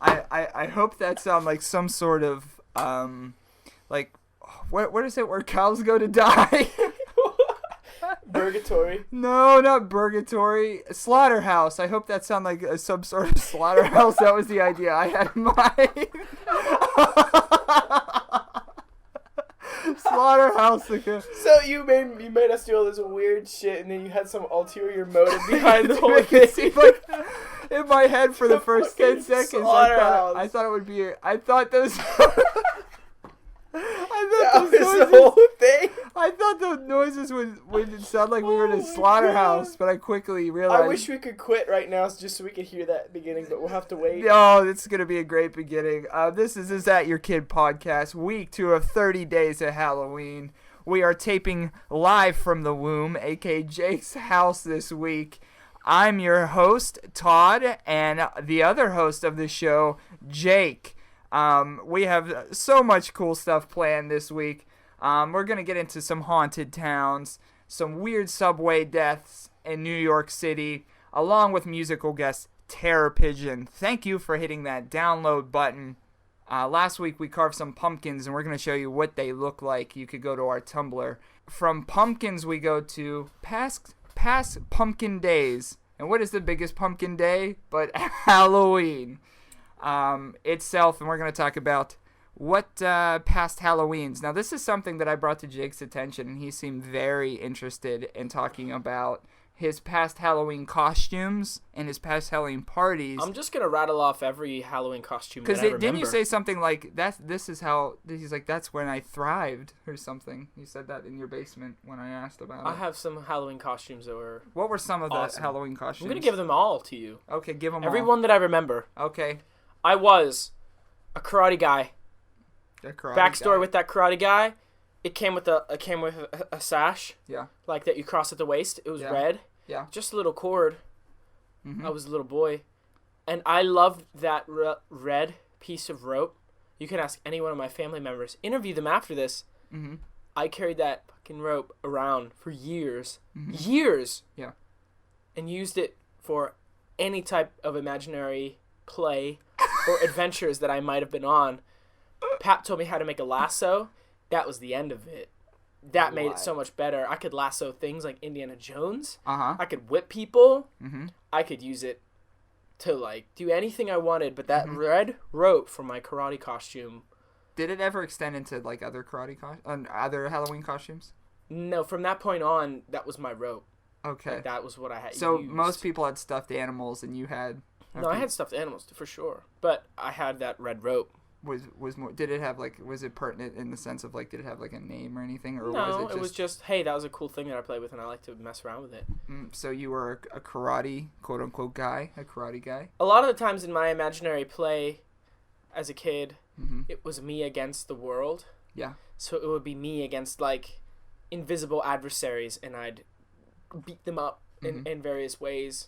I hope that sounds like some sort of like what is it where cows go to die? Purgatory. No, not purgatory. Slaughterhouse. I hope that sounds like some sort of slaughterhouse. That was the idea I had in mind. Slaughterhouse. So you made us do all this weird shit, and then you had some ulterior motive behind the whole It thing. seemed like in my head for the first 10 seconds, I thought it would be. I thought those. That was the whole thing. I thought the noises would sound like we were in a slaughterhouse, but I quickly realized. I wish we could quit right now just so we could hear that beginning, but we'll have to wait. Oh, this is going to be a great beginning. This is That Your Kid podcast, week 2 of 30 days of Halloween. We are taping live from the womb, aka Jake's house this week. I'm your host, Todd, and the other host of the show, Jake. We have so much cool stuff planned this week. We're going to get into some haunted towns, some weird subway deaths in New York City, along with musical guest Terror Pigeon. Thank you for hitting that download button. Last week we carved some pumpkins, and we're going to show you what they look like. You could go to our Tumblr. From pumpkins we go to past pumpkin days. And what is the biggest pumpkin day but Halloween itself? And we're going to talk about what past Halloweens. Now, this is something that I brought to Jake's attention, and he seemed very interested in talking about his past Halloween costumes and his past Halloween parties. I'm just going to rattle off every Halloween costume that I remember. Didn't you say something like, this is how, he's like, that's when I thrived, or something. You said that in your basement when I asked about it. I have some Halloween costumes that were What were some of awesome. the Halloween costumes? I'm going to give them all to you. Okay, give them Every all. one that I remember. Okay. I was a karate guy. Backstory with that karate guy, it came with a sash. Yeah. Like that you cross at the waist. It was red. Yeah. Just a little cord. Mm-hmm. I was a little boy, and I loved that red piece of rope. You can ask any one of my family members. Interview them after this. Mm-hmm. I carried that fucking rope around for years. Mm-hmm. Years. Yeah. And used it for any type of imaginary play or adventures that I might have been on. Pat told me how to make a lasso. That was the end of it. That made it so much better. I could lasso things like Indiana Jones. Uh-huh. I could whip people. Mm-hmm. I could use it to, like, do anything I wanted. But that red rope for my karate costume. Did it ever extend into, like, other other Halloween costumes? No, from that point on, that was my rope. Okay. Like, that was what I had So used. most people had stuffed animals, and you had... No, I had stuffed animals, for sure. But I had that red rope. Was more? Did it have, like, was it pertinent in the sense of, like, did it have, like, a name or anything, or No, was it was just, hey, that was a cool thing that I played with, and I like to mess around with it. So you were a karate, quote unquote, guy, a karate guy. A lot of the times in my imaginary play, as a kid, Mm-hmm. it was me against the world. Yeah. So it would be me against, like, invisible adversaries, and I'd beat them up in various ways,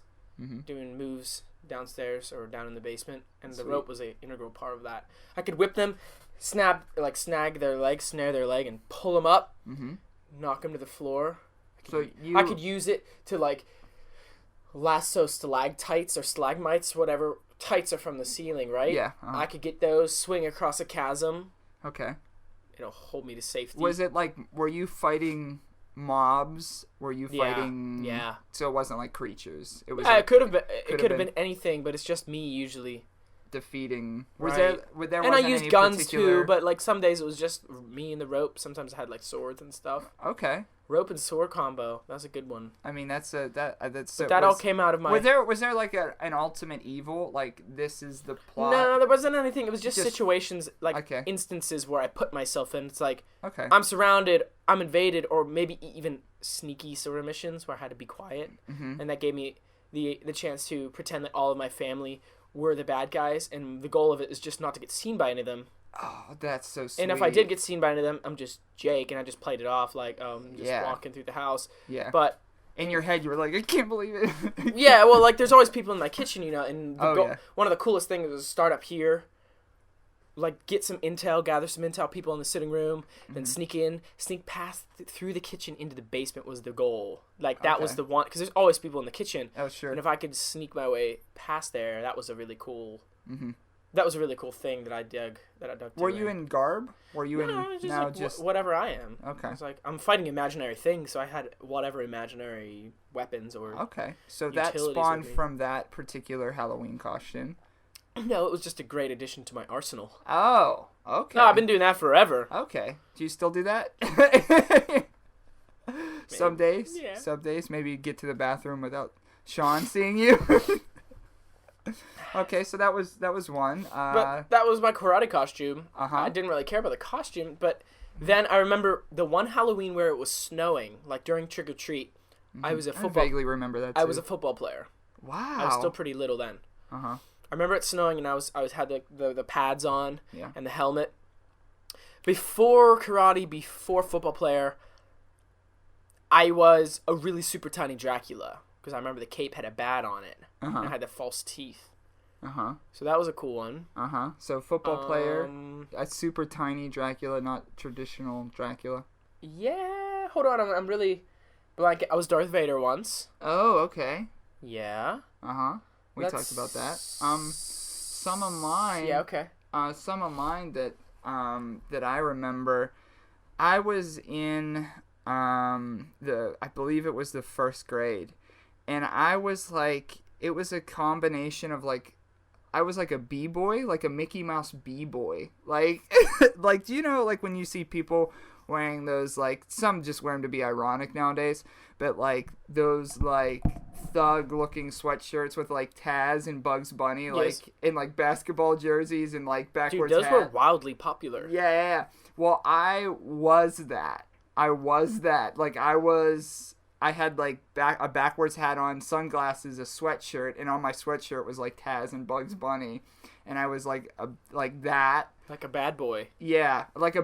doing moves downstairs or down in the basement, and the rope was an integral part of that. I could whip them, snag their leg, snare their leg, and pull them up, knock them to the floor. I could use it to, like, lasso stalactites or stalagmites, whatever. Tights are from the ceiling, right? Yeah. I could get those, swing across a chasm. Okay. It'll hold me to safety. Was it, like, were you fighting mobs? Were you fighting... Yeah. So it wasn't, like, creatures. It was. It could have been. could It have could have been anything, but it's just me usually. Defeating. Right. And I used guns too, but, like, some days it was just me and the rope. Sometimes I had, like, swords and stuff. Okay. Rope and sword combo. That's a good one. I mean, that's all came out of my... Was there like an ultimate evil? Like, this is the plot? No, there wasn't anything. It was just situations, like, instances where I put myself in. It's like, I'm surrounded, I'm invaded, or maybe even sneaky sort of missions where I had to be quiet. And that gave me the chance to pretend that all of my family were the bad guys, and the goal of it is just not to get seen by any of them. Oh, that's so sweet. And if I did get seen by any of them, I'm just Jake, and I just played it off like, walking through the house. Yeah. But in your head, you were like, I can't believe it. Yeah, well, like, there's always people in my kitchen, you know, and yeah. One of the coolest things was start up here, like, get some intel, gather some intel, people in the sitting room, then sneak past through the kitchen into the basement was the goal. Like, that was the one, because there's always people in the kitchen. Oh, sure. And if I could sneak my way past there, that was a really cool that was a really cool thing that I dug to. Were you in garb? Were you whatever I am. Okay. It's like I'm fighting imaginary things, so I had whatever imaginary weapons or. Okay, so that spawned from that particular Halloween costume. No, it was just a great addition to my arsenal. Oh, okay. No, I've been doing that forever. Okay. Do you still do that? Some days. Yeah. Some days. Maybe get to the bathroom without Sean seeing you. Okay, so that was one. But that was my karate costume. I didn't really care about the costume, but then I remember the one Halloween where it was snowing, like during trick or treat. I was a football. I vaguely remember that too. I was a football player. Wow. I was still pretty little then. I remember it snowing, and I had the pads on and the helmet. Before karate, before football player, I was a really super tiny Dracula because I remember the cape had a bat on it and it had the false teeth. So that was a cool one. So football player, a super tiny Dracula, not traditional Dracula. Yeah. Hold on, I'm really blank. I was Darth Vader once. Oh, okay. Yeah. We talked about that. Some of mine. Yeah. Okay. Some of mine that I remember, I was in I believe it was the first grade, and I was like, it was a combination of like, I was like a b-boy, like a Mickey Mouse b-boy, like like, do you know, like when you see people wearing those, like, some just wear them to be ironic nowadays, but like those like thug looking sweatshirts with like Taz and Bugs Bunny, like in like basketball jerseys and like backwards hats. Dude, those were wildly popular. Yeah. Well, I was that. Like I had like a backwards hat on, sunglasses, a sweatshirt, and on my sweatshirt was like Taz and Bugs Bunny, and I was like that. Like a bad boy. Yeah, like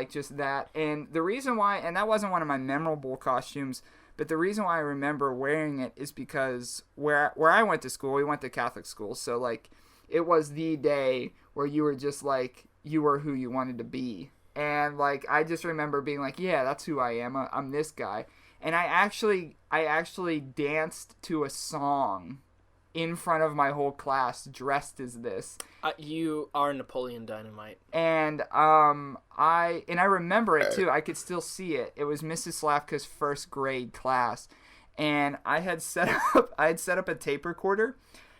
just that. And the reason why, and that wasn't one of my memorable costumes, but the reason why I remember wearing it is because where I went to school, we went to Catholic school, so like it was the day where you were just like, you were who you wanted to be. And like I just remember being like, yeah, that's who I am. I'm this guy. And I actually danced to a song in front of my whole class dressed as this. You are Napoleon Dynamite. And I remember it too. I could still see it. It was Mrs. Slavka's first grade class, and I had set up a tape recorder,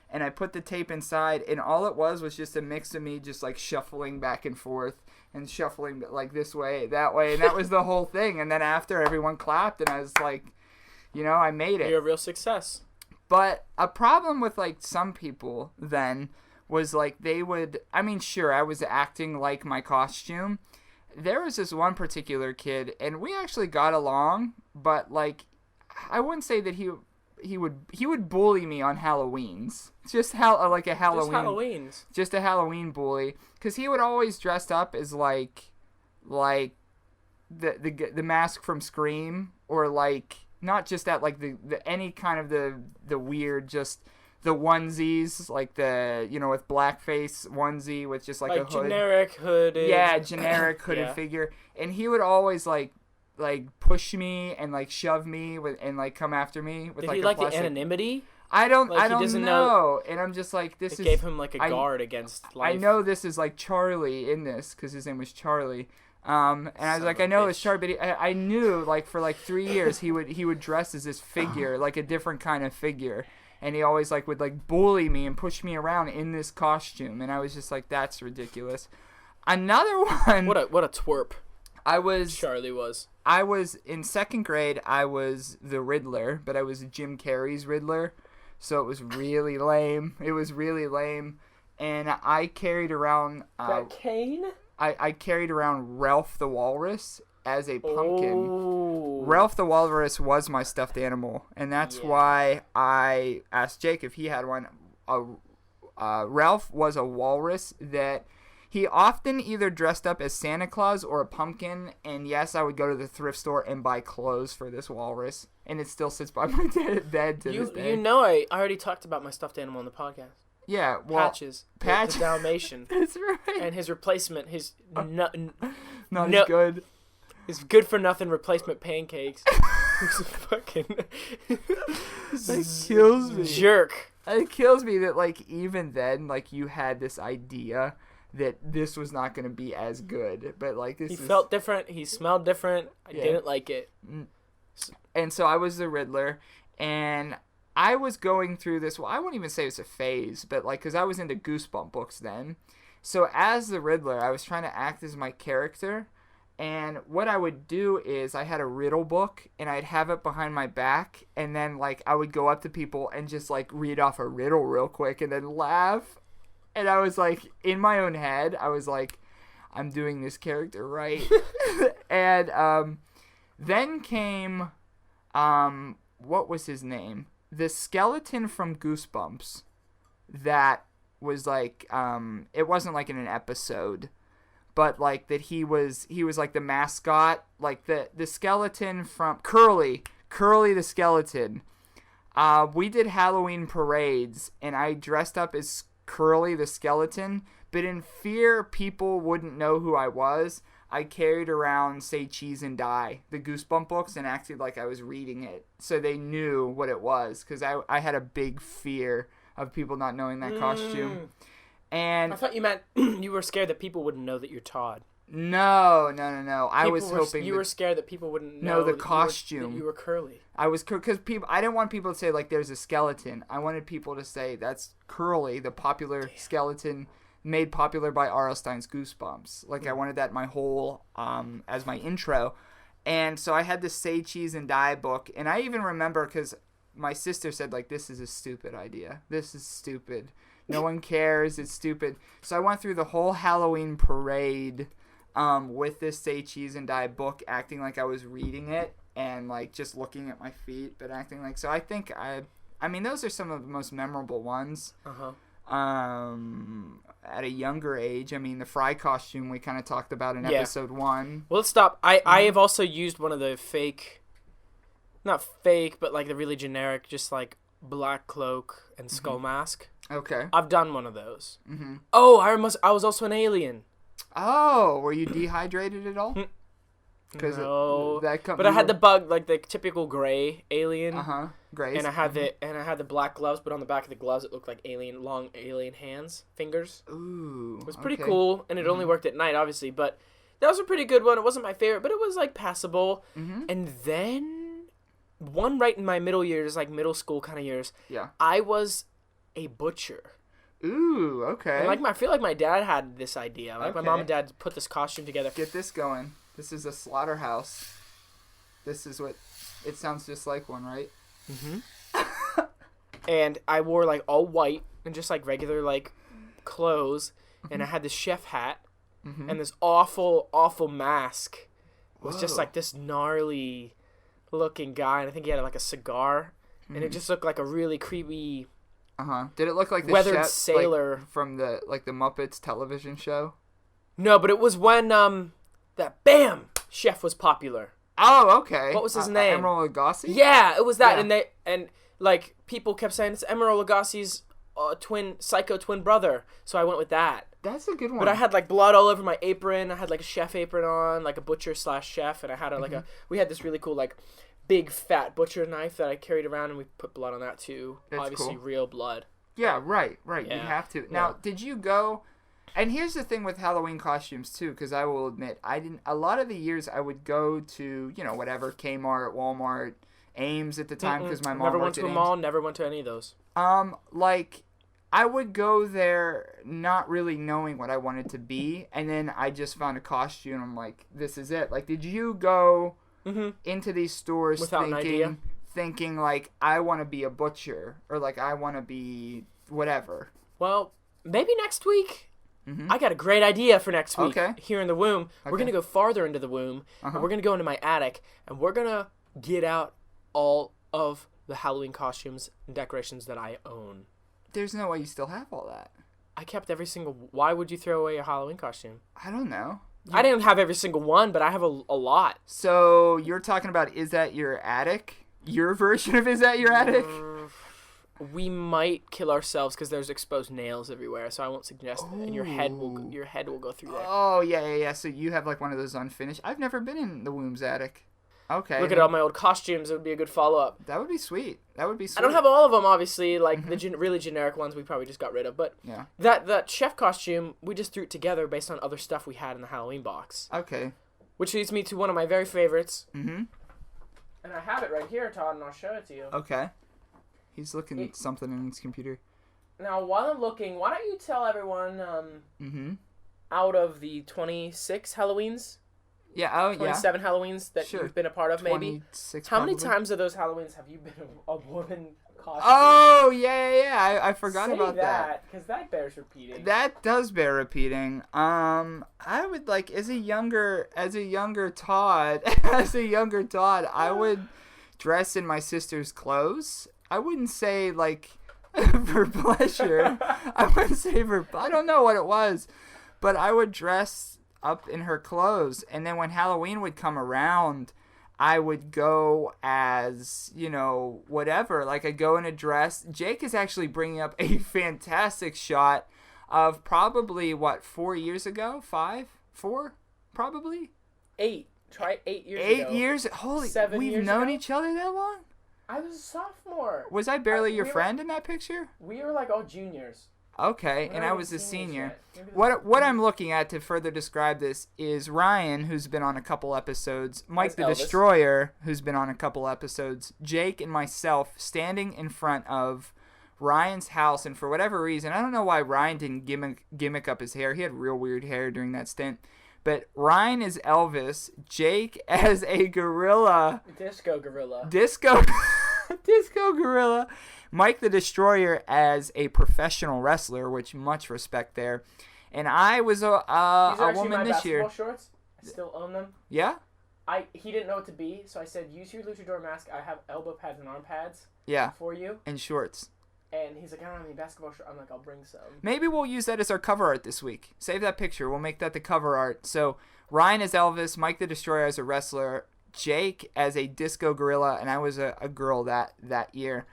and I put the tape inside, and all it was just a mix of me just like shuffling back and forth and shuffling like this way, that way, and that was the whole thing. And then after, everyone clapped, and I was like, you know, I made it. You're a real success. But a problem with like some people then was like they would, I mean, sure, I was acting like my costume. There was this one particular kid, and we actually got along, but like I wouldn't say that he would bully me on Halloweens. Just like a Halloween. Just a Halloween bully, because he would always dress up as like the mask from Scream, or like not just that, like the any kind of the weird, just the onesies, like the, you know, with blackface onesie with just like a hood. Generic hooded. Yeah, generic hooded figure. And he would always like push me and like shove me and like come after me with Did he like the anonymity? I don't know. And I'm just like, this gave him like a guard against life. I know this is like Charlie in this, because his name was Charlie. And I was like, I know it's Charlie, but I knew like for like 3 years he would dress as this figure, like a different kind of figure. And he always like would like bully me and push me around in this costume, and I was just like, that's ridiculous. Another one. What a twerp. Charlie was. I was in second grade. I was the Riddler, but I was Jim Carrey's Riddler, so it was really lame. And I carried around that cane. I carried around Ralph the Walrus as a pumpkin. Oh. Ralph the Walrus was my stuffed animal, and that's why I asked Jake if he had one. Ralph was a walrus that he often either dressed up as Santa Claus or a pumpkin, and yes, I would go to the thrift store and buy clothes for this walrus, and it still sits by my bed to this day. You know, I already talked about my stuffed animal on the podcast. Yeah, well, Patches. The Dalmatian. That's right. And his replacement, not as good. His good for nothing replacement pancakes. Who's a fucking That kills me. jerk. It kills me that, like, even then, like, you had this idea that this was not going to be as good. But, like, He felt different. He smelled different. I didn't like it. And so I was the Riddler, and I was going through this. Well, I wouldn't even say it was a phase, but, like, because I was into Goosebump books then. So as the Riddler, I was trying to act as my character. And what I would do is I had a riddle book, and I'd have it behind my back, and then, like, I would go up to people and just, like, read off a riddle real quick and then laugh. And I was, like, in my own head, I was like, I'm doing this character right. And then came, what was his name? The skeleton from Goosebumps that was, like, it wasn't, like, in an episode. But, like, that he was like, the mascot. Like, the skeleton from... Curly the skeleton. We did Halloween parades, and I dressed up as Curly the skeleton. But in fear people wouldn't know who I was, I carried around Say Cheese and Die, the Goosebump books, and acted like I was reading it. So they knew what it was, because I had a big fear of people not knowing that costume. And I thought you meant you were scared that people wouldn't know that you're Todd. No. I was hoping you were scared that people wouldn't know the costume. That you were Curly. I was because I didn't want people to say, like, there's a skeleton. I wanted people to say that's Curly, the popular skeleton made popular by R.L. Stine's Goosebumps. Like, I wanted that in my whole as my intro. And so I had this Say Cheese and Die book, and I even remember because my sister said, like, this is a stupid idea. This is stupid. No one cares. It's stupid. So I went through the whole Halloween parade with this Say Cheese and Die book, acting like I was reading it and, like, just looking at my feet, but acting like... So I think I mean, those are some of the most memorable ones. At a younger age, I mean, the Fry costume we kind of talked about in episode 1. Well, let's stop. I have also used one of the fake... Not fake, but, like, the really generic, just, like, black cloak and skull mask. Okay. I've done one of those. Oh, I was also an alien. Oh, were you dehydrated at all? No. But I had the bug, like the typical gray alien. Gray. And I had the black gloves, but on the back of the gloves it looked like long alien hands, fingers. Ooh. It was pretty cool, and it only worked at night, obviously, but that was a pretty good one. It wasn't my favorite, but it was, like, passable. And then one right in my middle years, like middle school kind of years. Yeah. I was a butcher. Ooh, okay. And, like, I feel like my dad had this idea. Like, my mom and dad put this costume together. Get this going. This is a slaughterhouse. This is what... It sounds just like one, right? And I wore, like, all white and just, like, regular, like, clothes. And I had this chef hat. And this awful, awful mask. It was just, like, this gnarly looking guy. And I think he had, like, a cigar. And it just looked like a really creepy... Did it look like the weathered chef, sailor like, from the Muppets television show? No, but it was when that chef was popular. Oh, okay. What was his name? Emerald Lagasse? Yeah, it was that, yeah. and like people kept saying it's Emerald Lagasse's psycho twin brother, so I went with that. That's a good one. But I had, like, blood all over my apron. I had, like, a chef apron on, like a butcher/chef, and I had we had this really cool, like, big fat butcher knife that I carried around, and we put blood on that too. That's obviously cool. Real blood. Yeah, right. Yeah. You have to. Now, did you go? And here's the thing with Halloween costumes too, because I will admit I didn't. A lot of the years I would go to whatever Kmart, Walmart, Ames at the time because my mom never worked went to a at mall. Ames. Never went to any of those. Like I would go there not really knowing what I wanted to be, and then I just found a costume. I'm like, this is it. Like, did you go into these stores without an idea? Thinking like I want to be a butcher or like I want to be whatever? Well, maybe next week. I got a great idea for next week. Okay. Here in the womb, we're gonna go farther into the womb, and we're gonna go into my attic, and we're gonna get out all of the Halloween costumes and decorations that I own. There's no way you still have all that. I kept every single... Why would you throw away a Halloween costume? I don't know. I didn't have every single one, but I have a lot. So you're talking about Is That Your Attic? Your version of Is That Your Attic? We might kill ourselves because there's exposed nails everywhere, so I won't suggest that. And your head will go through there. Oh, yeah. So you have like one of those unfinished... I've never been in the womb's attic. Okay. Look at all my old costumes. It would be a good follow-up. That would be sweet. I don't have all of them, obviously. Like, the really generic ones we probably just got rid of. But yeah. that chef costume, we just threw it together based on other stuff we had in the Halloween box. Okay. Which leads me to one of my very favorites. Mm-hmm. And I have it right here, Todd, and I'll show it to you. Okay. He's looking at something in his computer. Now, while I'm looking, why don't you tell everyone, out of the 26 Halloweens... Yeah, 27 Halloweens that you've been a part of, maybe. How many times of those Halloweens have you been a woman costume? Oh, yeah. I forgot about that. Because that bears repeating. That does bear repeating. I would like as a younger Todd, I would dress in my sister's clothes. I wouldn't say like for pleasure. I don't know what it was, but I would dress up in her clothes, and then when Halloween would come around, I would go as, whatever. Like, I'd go in a dress. Jake is actually bringing up a fantastic shot of probably, 4 years ago? 5? 4? Probably? 8. Try 8 years ago. 8 years? Holy, 7 we've years known ago? each other that long? I was a sophomore. Was I barely your friend in that picture? We were like all juniors. Okay, and I was a senior. What I'm looking at to further describe this is Ryan, who's been on a couple episodes, Mike the Destroyer, who's been on a couple episodes, Jake and myself standing in front of Ryan's house, and for whatever reason, I don't know why Ryan didn't gimmick up his hair. He had real weird hair during that stint. But Ryan is Elvis, Jake as a gorilla. Disco gorilla. Disco gorilla. Mike the Destroyer as a professional wrestler, which much respect there. And I was a woman this year. These are shorts. I still own them. Yeah? He didn't know what to be, so I said, use your luchador mask. I have elbow pads and arm pads for you. And shorts. And he's like, I don't have any basketball shorts. I'm like, I'll bring some. Maybe we'll use that as our cover art this week. Save that picture. We'll make that the cover art. So Ryan as Elvis, Mike the Destroyer as a wrestler, Jake as a disco gorilla, and I was a girl that year.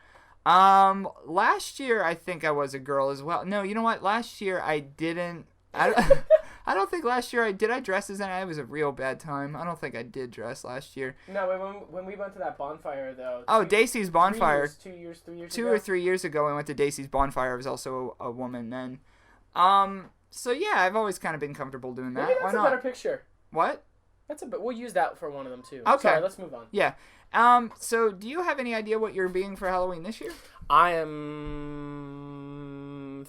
Last year I think I was a girl as well. No, you know what? Last year I didn't. I don't think last year did I dress as that. It was a real bad time. I don't think I did dress last year. No, when we went to that bonfire though. Dacey's bonfire. 3 years ago. 2 or 3 years ago, we went to Dacey's bonfire. I was also a woman then. So yeah, I've always kind of been comfortable doing that. Maybe that's Why not? a better picture. What? We'll use that for one of them too. Okay. Sorry, let's move on. Yeah. So do you have any idea what you're being for Halloween this year? I am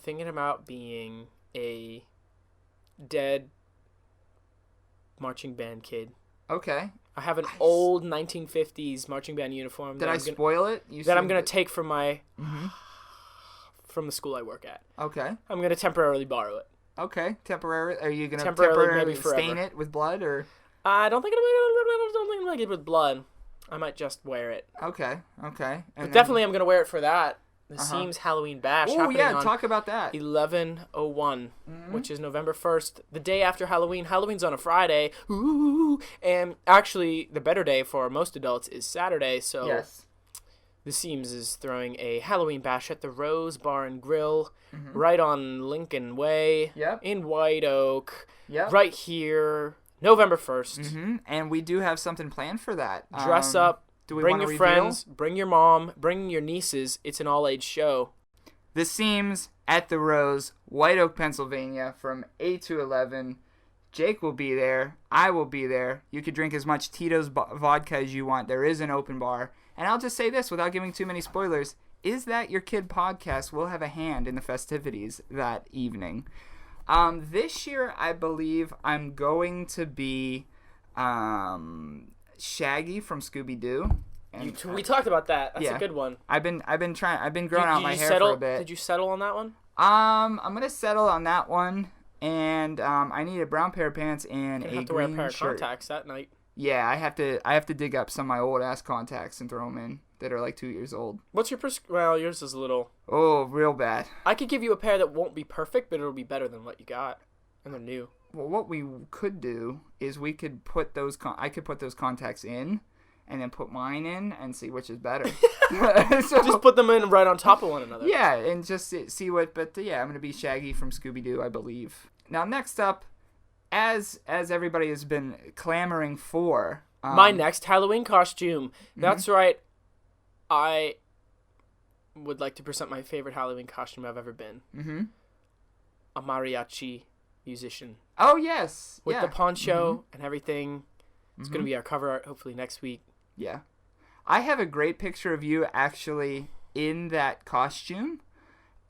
thinking about being a dead marching band kid. Okay. I have an old 1950s marching band uniform. Did I spoil it? That I'm going to take from from the school I work at. Okay. I'm going to temporarily borrow it. Okay. Temporarily? Are you going to temporarily stain it with blood or? I don't think I'm going to get with blood. I might just wear it. Okay. But definitely I'm going to wear it for that. The Seams Halloween Bash. Oh, yeah, talk about that. 11/01, which is November 1st, the day after Halloween. Halloween's on a Friday. Ooh. And actually, the better day for most adults is Saturday. So yes. The Seams is throwing a Halloween Bash at the Rose Bar and Grill right on Lincoln Way in White Oak. Yep. Right here, November 1st. And we do have something planned for that. Dress up. Bring your friends, bring your mom, bring your nieces. It's an all-age show. The Seams at the Rose, White Oak, Pennsylvania, from 8 to 11. Jake will be there. I will be there. You could drink as much Tito's vodka as you want. There is an open bar. And I'll just say this without giving too many spoilers. Is That Your Kid podcast will have a hand in the festivities that evening. This year, I believe I'm going to be Shaggy from Scooby-Doo. We talked about that. That's a good one. I've been growing out my hair for a bit. Did you settle on that one? I'm gonna settle on that one, and I need a brown pair of pants and a green shirt. You have to wear a pair of contacts that night. Yeah, I have to dig up some of my old ass contacts and throw them in that are like 2 years old. What's your well, yours is a little. Oh, real bad. I could give you a pair that won't be perfect, but it'll be better than what you got, and they're new. Well, what we could do is we could put those. I could put those contacts in, and then put mine in and see which is better. So, just put them in right on top of one another. Yeah, and just see what. But yeah, I'm gonna be Shaggy from Scooby-Doo, I believe. Now, next up, as everybody has been clamoring for, My next Halloween costume. That's right. I would like to present my favorite Halloween costume I've ever been. Mm-hmm. A mariachi musician. Oh, yes. With the poncho and everything. It's going to be our cover art hopefully next week. Yeah. I have a great picture of you actually in that costume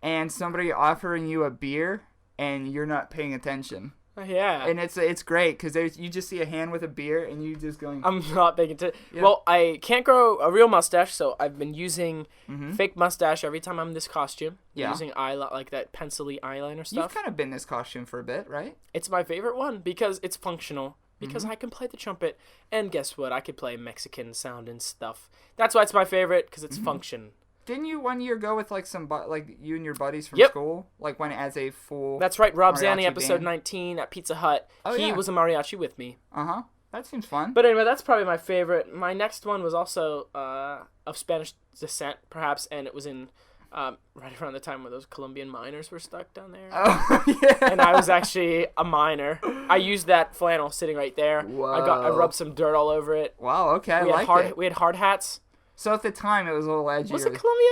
and somebody offering you a beer and you're not paying attention. Yeah. And it's great because you just see a hand with a beer and you just going... I'm not paying attention. Yeah. Well, I can't grow a real mustache, so I've been using fake mustache every time I'm in this costume. Yeah. Using like that pencil-y eyeliner stuff. You've kind of been this costume for a bit, right? It's my favorite one because it's functional. Because I can play the trumpet, and guess what? I could play Mexican sound and stuff. That's why it's my favorite, because it's function. Didn't you 1 year go with like you and your buddies from school, like went as a full? That's right, Rob Zanny, band? episode 19 at Pizza Hut. Oh, he was a mariachi with me. That seems fun. But anyway, that's probably my favorite. My next one was also of Spanish descent, perhaps, and it was in. Right around the time where those Colombian miners were stuck down there. Oh, yeah. And I was actually a miner. I used that flannel sitting right there. Whoa. I rubbed some dirt all over it. Wow, okay, We had hard hats. So at the time, it was a little edgier. Was it Colombia?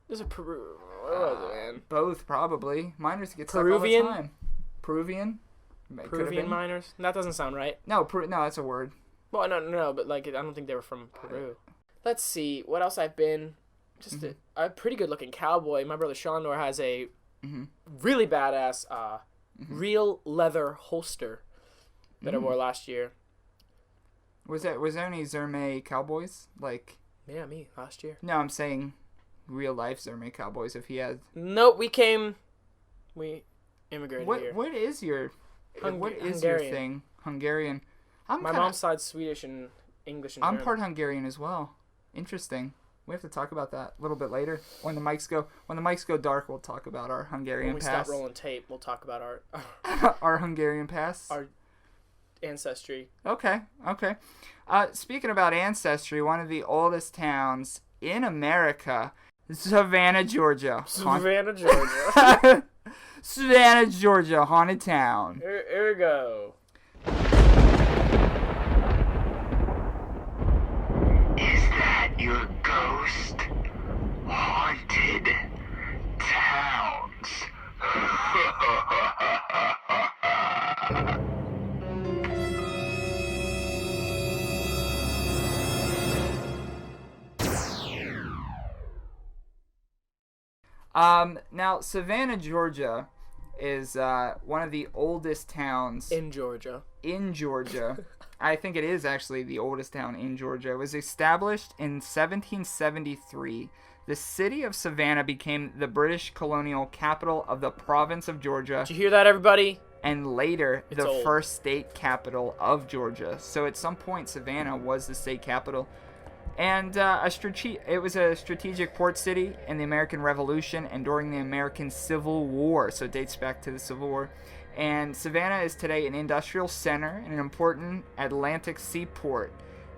There's a Peru. Where was it, man? Both, probably. Miners get stuck Peruvian? all the time. Peruvian? Peruvian miners? That doesn't sound right. No, that's a word. Well, no, but like I don't think they were from Peru. Let's see. What else I've been... Just a pretty good-looking cowboy. My brother Shondor has a really badass real leather holster that I wore last year. Was there any Zerme cowboys? Like... Yeah, me, last year. No, I'm saying real-life Zerme cowboys, if he had... Nope, we immigrated here. What is your Hungarian thing? Hungarian. My mom's side's Swedish and English and German. I'm part Hungarian as well. Interesting. We have to talk about that a little bit later. When the mics go dark, we'll talk about our Hungarian past. When we stop rolling tape, we'll talk about our Hungarian past. Our ancestry. Okay. Speaking about ancestry, one of the oldest towns in America, Savannah, Georgia. Savannah, Georgia, haunted town. Here we go. Your ghost haunted towns. Now Savannah, Georgia is one of the oldest towns in Georgia. I think it is actually the oldest town in Georgia. It was established in 1773. The city of Savannah became the British colonial capital of the province of Georgia. Did you hear that, everybody? And later, the first state capital of Georgia. So at some point, Savannah was the state capital. And it was a strategic port city in the American Revolution and during the American Civil War. So it dates back to the Civil War. And Savannah is today an industrial center and an important Atlantic seaport.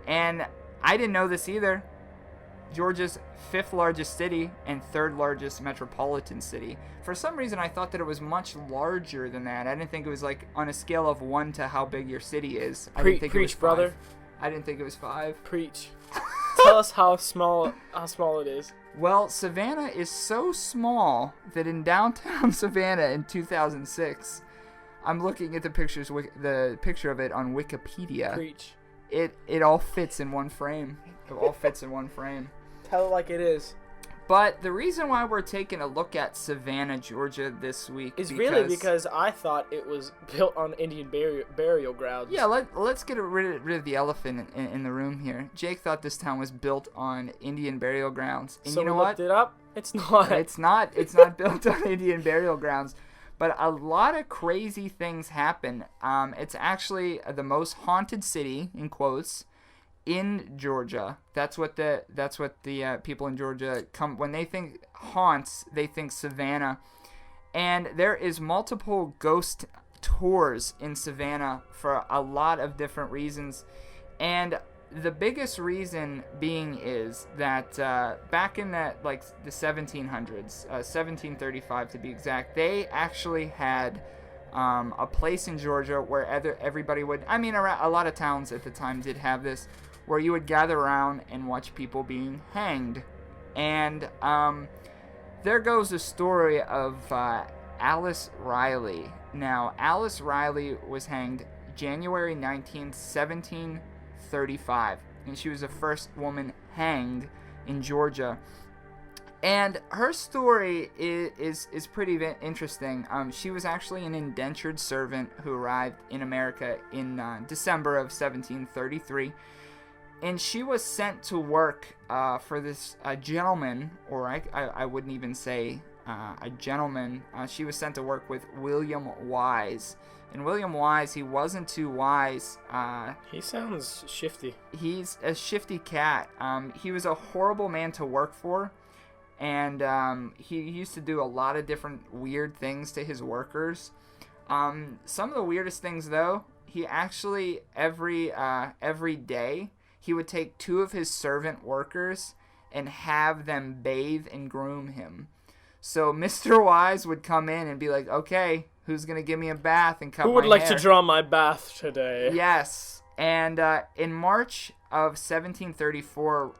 And I didn't know this either. Georgia's 5th largest city and 3rd largest metropolitan city. For some reason, I thought that it was much larger than that. I didn't think it was like on a scale of 1 to how big your city is. I didn't think preach, it was 5. brother. I didn't think it was 5. Preach. Tell us how small it is. Well, Savannah is so small that in downtown Savannah in 2006, I'm looking at the picture of it on Wikipedia. Preach. It all fits in one frame. Tell it like it is. But the reason why we're taking a look at Savannah, Georgia this week is really because I thought it was built on Indian burial grounds. Yeah, let's get rid of the elephant in the room here. Jake thought this town was built on Indian burial grounds. And so you know what? Looked it up? It's not. It's not built on Indian burial grounds. But a lot of crazy things happen. It's actually the most haunted city, in quotes, in Georgia. That's what the people in Georgia come when they think haunts. They think Savannah, and there is multiple ghost tours in Savannah for a lot of different reasons, and the biggest reason being is that back in the 1700s, 1735 to be exact, they actually had a place in Georgia where everybody would, I mean, a lot of towns at the time did have this, where you would gather around and watch people being hanged. And there goes the story of Alice Riley. Now, Alice Riley was hanged January 19th, 1735, and she was the first woman hanged in Georgia. And her story is pretty interesting. She was actually an indentured servant who arrived in America in December of 1733. And she was sent to work for this gentleman, or I wouldn't even say a gentleman. She was sent to work with William Wise. And William Wise, he wasn't too wise. He sounds shifty. He's a shifty cat. He was a horrible man to work for. And he used to do a lot of different weird things to his workers. Some of the weirdest things, though, he actually, every day, he would take 2 of his servant workers and have them bathe and groom him. So Mr. Wise would come in and be like, okay, who's going to give me a bath and cut my hair? Who would like to draw my bath today? Yes. And in March of 1734,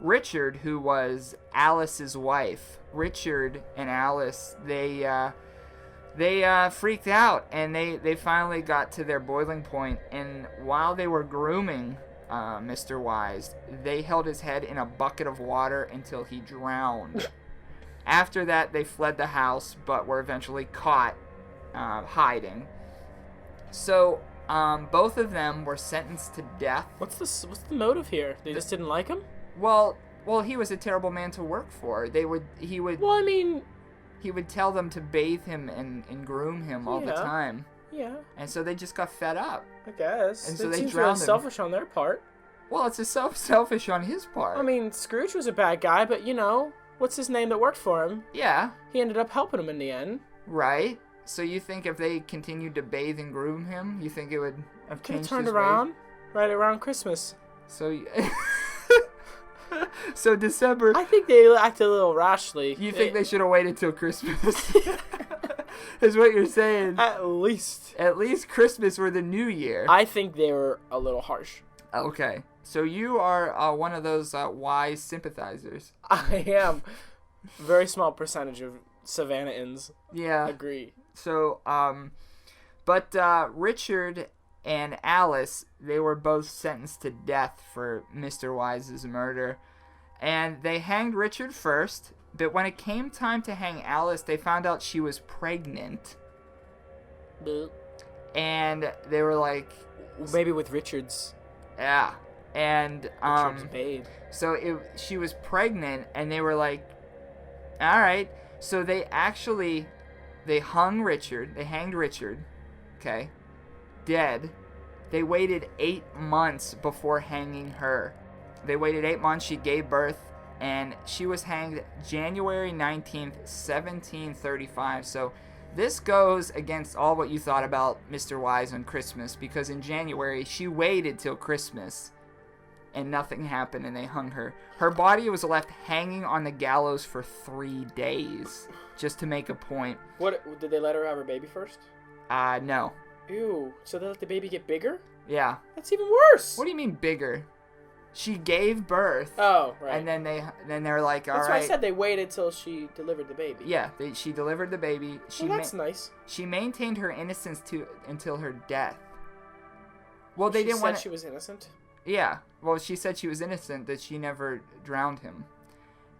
Richard, who was Alice's wife, Richard and Alice, they freaked out, and they finally got to their boiling point. And while they were grooming Mr. Wise, they held his head in a bucket of water until he drowned. After that, they fled the house, but were eventually caught hiding. So both of them were sentenced to death. What's the motive here? They just didn't like him? Well, he was a terrible man to work for. He would tell them to bathe him and groom him all the time. Yeah. And so they just got fed up. I guess. And so it they seems drowned really him. selfish on their part. Well, it's selfish on his part. I mean, Scrooge was a bad guy, but what's his name that worked for him? Yeah. He ended up helping him in the end. Right. So you think if they continued to bathe and groom him, you think it would have changed his turned ways? around right around Christmas. So so December. I think they acted a little rashly. You think they should have waited till Christmas? Is what you're saying? At least Christmas or the New Year. I think they were a little harsh. Okay, so you are one of those wise sympathizers. I am. Very small percentage of Savannahans. Yeah. Agree. So, but Richard and Alice, they were both sentenced to death for Mr. Wise's murder. And they hanged Richard first, but when it came time to hang Alice, they found out she was pregnant. Boop. And they were like... Maybe with Richard's. Yeah. And, Richard's babe. So she was pregnant, and they were like, alright. So they hung Richard. They hanged Richard. Okay. Dead. They waited 8 months before hanging her. They waited 8 months. She gave birth, and she was hanged January 19th, 1735. So this goes against all what you thought about Mr. Wise on Christmas, because in January she waited till Christmas and nothing happened, and they hung her. Her body was left hanging on the gallows for 3 days just to make a point. What did they let her have her baby first? No. Ew. So they let the baby get bigger? Yeah. That's even worse. What do you mean bigger? She gave birth. Oh, right. And then they're like, all right. That's why I said they waited till she delivered the baby. Yeah, she delivered the baby. That's nice. She maintained her innocence until her death. Well, they didn't want. She said she was innocent. Yeah. Well, she said she was innocent, that she never drowned him.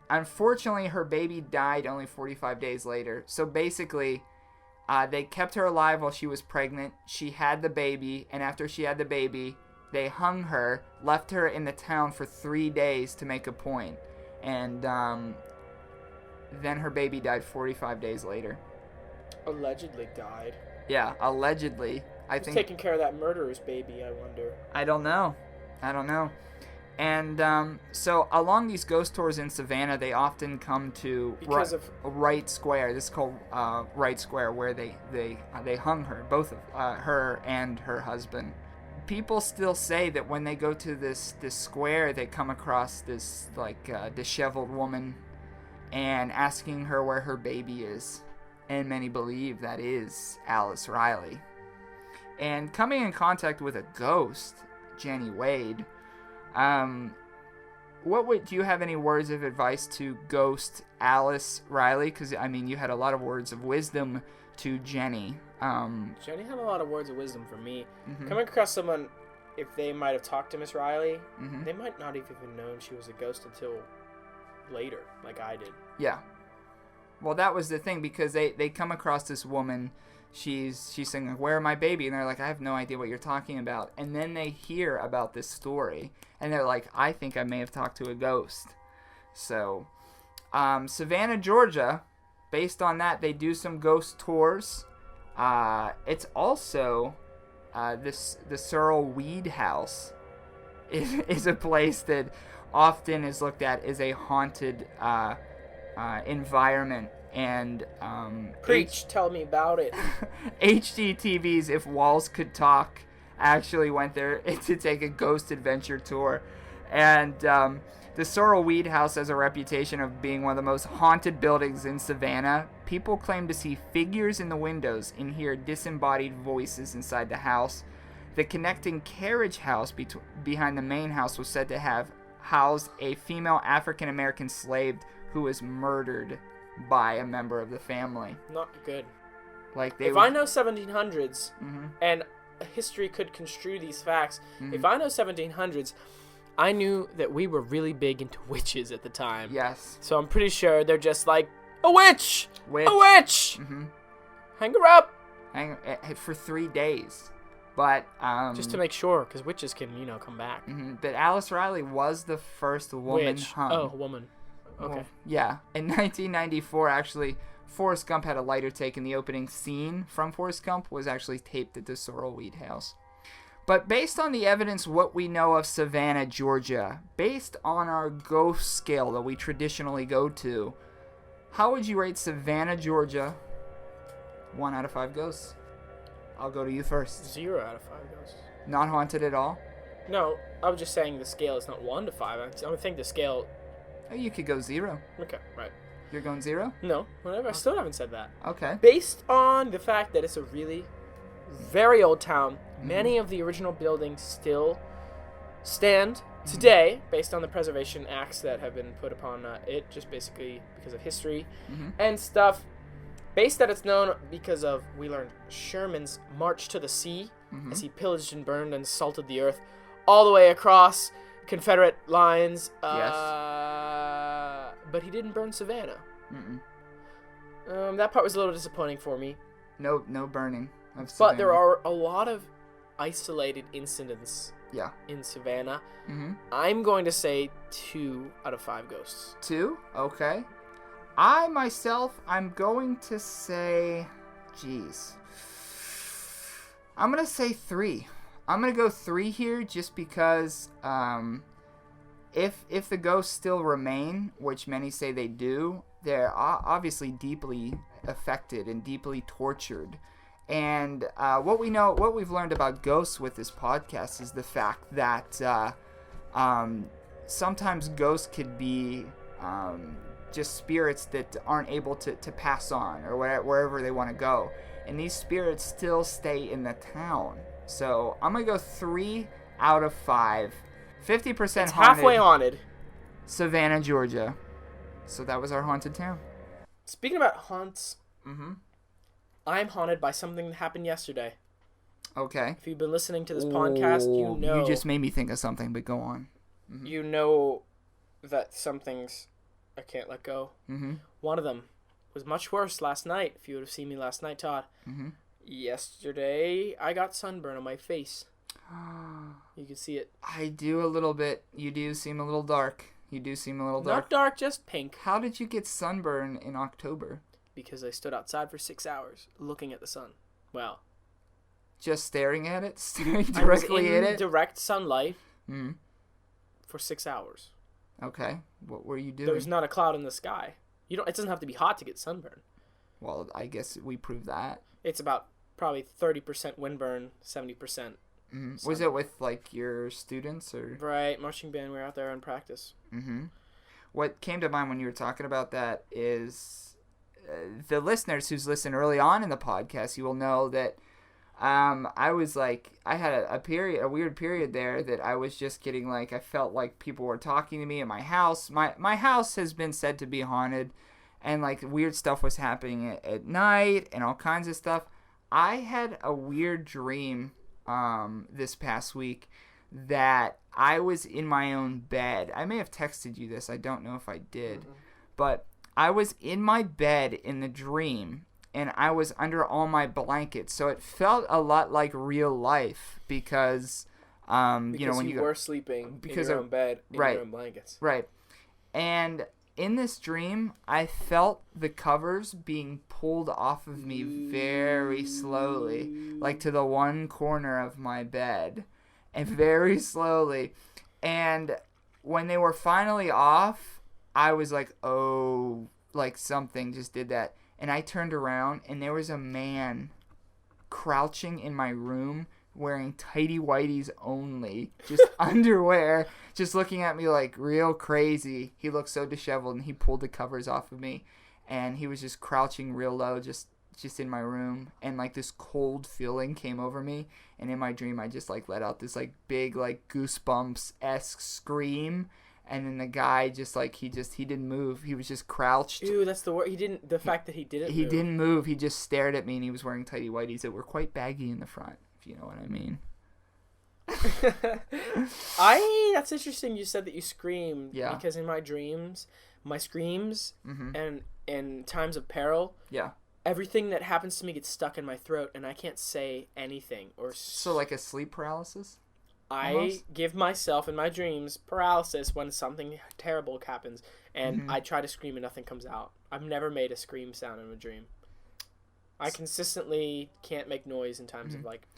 Unfortunately, her baby died only 45 days later. So basically, they kept her alive while she was pregnant. She had the baby, and after she had the baby, they hung her, left her in the town for 3 days to make a point, and then her baby died 45 days later. Allegedly died. Yeah, allegedly. I think taking care of that murderer's baby, I wonder. I don't know. And so along these ghost tours in Savannah, they often come to Wright Square. This is called Wright Square, where they hung her, both of her and her husband. People still say that when they go to this square, they come across this disheveled woman and asking her where her baby is. and many believe that is Alice Riley. And coming in contact with a ghost, Jenny Wade, do you have any words of advice to ghost Alice Riley? Because, I mean, you had a lot of words of wisdom to Jenny. Jenny had a lot of words of wisdom for me. Coming across someone, if they might have talked to Miss Riley, they might not have even known she was a ghost until later, like I did. Yeah. Well, that was the thing, because they come across this woman. She's saying, like, "Where are my baby?" And they're like, "I have no idea what you're talking about." And then they hear about this story, and they're like, "I think I may have talked to a ghost." So, Savannah, Georgia, based on that, they do some ghost tours. It's also the Searle Weed House is a place that often is looked at as a haunted environment. And Preach, tell me about it. HGTV's If Walls Could Talk actually went there to take a ghost adventure tour. And the Searle Weed House has a reputation of being one of the most haunted buildings in Savannah. People claim to see figures in the windows and hear disembodied voices inside the house. The connecting carriage house behind the main house was said to have housed a female African-American slave who was murdered by a member of the family. Not good. Like if I know 1700s, and history could construe these facts, if I know 1700s, I knew that we were really big into witches at the time. Yes. So I'm pretty sure they're just like, a witch! A witch! Hang her up! For 3 days. But just to make sure, because witches can, come back. But Alice Riley was the first woman hung. Oh, woman. Okay. Well, yeah. In 1994, actually, Forrest Gump had a lighter take, and the opening scene from Forrest Gump was actually taped at the Searle Weed House. But based on the evidence, what we know of Savannah, Georgia, based on our ghost scale that we traditionally go to, how would you rate Savannah, Georgia? 1 out of 5 ghosts. I'll go to you first. 0 out of 5 ghosts. Not haunted at all? No, I was just saying the scale is not 1 to 5. I would think the scale... Oh, you could go 0. Okay, right. You're going 0? No, whatever. I still haven't said that. Okay. Based on the fact that it's a really very old town, many of the original buildings still stand today, based on the preservation acts that have been put upon it, just basically because of history and stuff. Based that it's known because of, we learned, Sherman's march to the sea as he pillaged and burned and salted the earth all the way across Confederate lines. Yes. But he didn't burn Savannah. That part was a little disappointing for me. No burning of Savannah. But there are a lot of isolated incidents in Savannah. I'm going to say 2 out of 5 ghosts. 2? Okay. I'm going to say... Jeez. I'm going to say 3. I'm going to go 3 here just because if the ghosts still remain, which many say they do, they're obviously deeply affected and deeply tortured. And what we've learned about ghosts with this podcast is the fact that sometimes ghosts could be just spirits that aren't able to pass on or wherever they want to go. And these spirits still stay in the town. So I'm going to go 3 out of 5. 50% it's haunted. Halfway haunted. Savannah, Georgia. So that was our haunted town. Speaking about haunts, I'm haunted by something that happened yesterday. Okay. If you've been listening to this podcast, you know... You just made me think of something, but go on. You know that some things I can't let go. One of them was much worse last night. If you would have seen me last night, Todd. Yesterday, I got sunburn on my face. You can see it. I do a little bit. You do seem a little dark. Not dark, just pink. How did you get sunburn in October? Because I stood outside for 6 hours looking at the sun. Well, just staring at it? Staring directly at it? Direct sunlight for 6 hours. Okay. What were you doing? There was not a cloud in the sky. It doesn't have to be hot to get sunburn. Well, I guess we proved that. It's about probably 30% windburn, 70%. Was it with like your students or? Right, marching band. We were out there on practice. What came to mind when you were talking about that is the listeners who's listened early on in the podcast, you will know that I was like, I had a weird period there that I was just getting like, I felt like people were talking to me in my house. My house has been said to be haunted, and like weird stuff was happening at night and all kinds of stuff. I had a weird dream this past week that I was in my own bed. I may have texted you this. I don't know if I did. Mm-hmm. But I was in my bed in the dream, and I was under all my blankets. So it felt a lot like real life because when you were sleeping in your own bed in your own blankets. Right. And in this dream, I felt the covers being pulled off of me very slowly, like to the one corner of my bed, and very slowly. And when they were finally off, I was like, oh, like something just did that. And I turned around, and there was a man crouching in my room wearing tighty whities only, just underwear, just looking at me like real crazy. He looked so disheveled, and he pulled the covers off of me, and he was just crouching real low, just in my room, and like this cold feeling came over me, and in my dream I just like let out this like big like goosebumps-esque scream, and then the guy just like he didn't move. He was just crouched. Ew, that's the word. He didn't move. He just stared at me, and he was wearing tighty whities that were quite baggy in the front, if you know what I mean. That's interesting you said that you screamed. Yeah. Because in my dreams, my screams and in times of peril, everything that happens to me gets stuck in my throat, and I can't say anything. So like a sleep paralysis? I give myself in my dreams paralysis when something terrible happens, and I try to scream and nothing comes out. I've never made a scream sound in a dream. I consistently can't make noise in times of like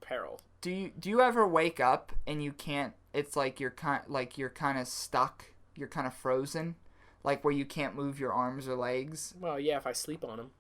peril. Do you ever wake up and you can't? It's like you're kind of stuck. You're kind of frozen, like where you can't move your arms or legs. Well, yeah, if I sleep on them.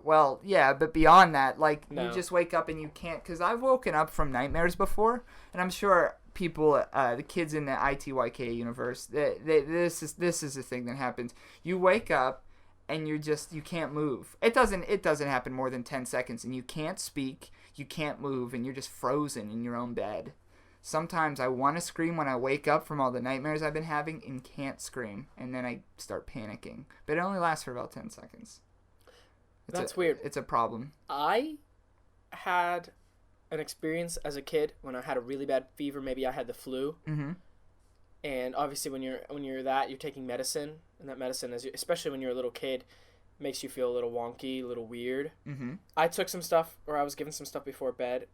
Well, yeah, but beyond that, like no. You just wake up and you can't. Because I've woken up from nightmares before, and I'm sure people, the kids in the ITYK universe, this is the thing that happens. You wake up and you can't move. It doesn't happen more than 10 seconds, and you can't speak, you can't move, and you're just frozen in your own bed. Sometimes I want to scream when I wake up from all the nightmares I've been having and can't scream, and then I start panicking. But it only lasts for about 10 seconds. That's weird. It's a problem. I had an experience as a kid when I had a really bad fever. Maybe I had the flu. Mm-hmm. And obviously when you're taking medicine, and that medicine, especially when you're a little kid, makes you feel a little wonky, a little weird. Mm-hmm. I took some stuff, or I was given some stuff before bed.